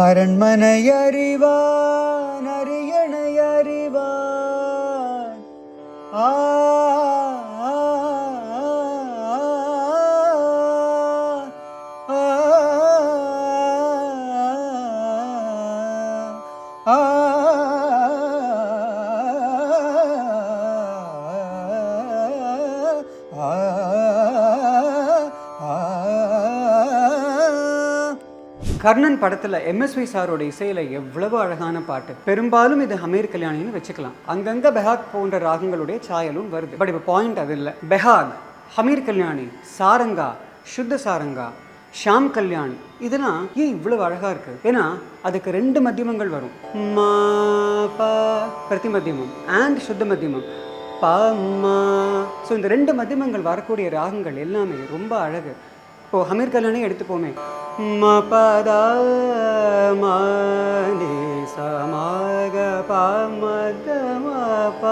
அரண்மனை அறிவான் அரியணை அறிவான் ஆ கர்ணன் படத்தில் எம்எஸ்வி சாரோட இசையில் எவ்வளவு அழகான பாட்டு. பெரும்பாலும் இது ஹமீர் கல்யாணின்னு வச்சுக்கலாம். அங்கங்கே பெஹாக் போன்ற ராகங்களுடைய சாயலும் வருது. பட் இப்போ பாயிண்ட் அது இல்லை. பெஹாக், ஹமீர் கல்யாணி, சாரங்கா, சுத்த சாரங்கா, ஷாம் கல்யாண், இதெல்லாம் ஏன் இவ்வளவு அழகாக இருக்குது? ஏன்னா அதுக்கு 2 மத்தியமங்கள் வரும். மா பா பிரதி மத்தியமம் அண்ட் சுத்த மத்தியமம் பா மா. ஸோ இந்த 2 மத்தியமங்கள் வரக்கூடிய ராகங்கள் எல்லாமே ரொம்ப அழகு. இப்போது ஹமீர் கல்யாணி எடுத்துப்போமே, ம பத ம நி ச ம க ப ம த ம ப.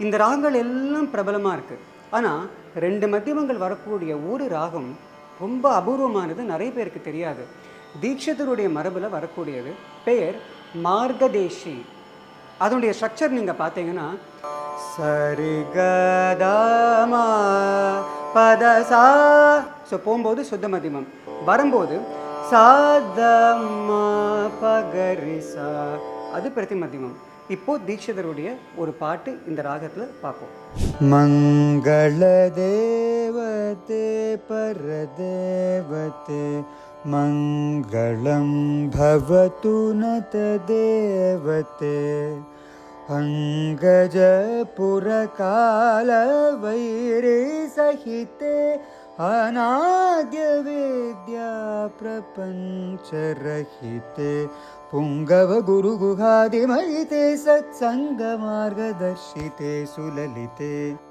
இந்த ராகங்கள் எல்லாம் பிரபலமாக இருக்குது. ஆனால் 2 மத்தியமங்கள் வரக்கூடிய ஒரு ராகம் ரொம்ப அபூர்வமானது, நிறைய பேருக்கு தெரியாது. தீக்ஷிதருடைய மரபில் வரக்கூடியது, பெயர் மார்கதேஷி. அதனுடைய ஸ்ட்ரக்சர் நீங்கள் பார்த்தீங்கன்னா சரிகதமா பதசா. ஸோ போகும்போது சுத்த மத்தியமம், வரும்போது சாதமா பகரிசா, அது பிரதி மத்தியமம். இப்போ தீக்ஷிதருடைய ஒரு பாட்டு இந்த ராகத்தில் பார்ப்போம். மங்கள தேவதே பரதேவதே மங்களம் பவது நத தேவதே அங்கஜ புரகால வைரே சஹிதே அநாத்ய வித்யா பிரபஞ்ச ரஹிதே புங்கவ குரு குகாதி மயிதே சத்சங்க மார்கதர்ஷிதே சுலலிதே.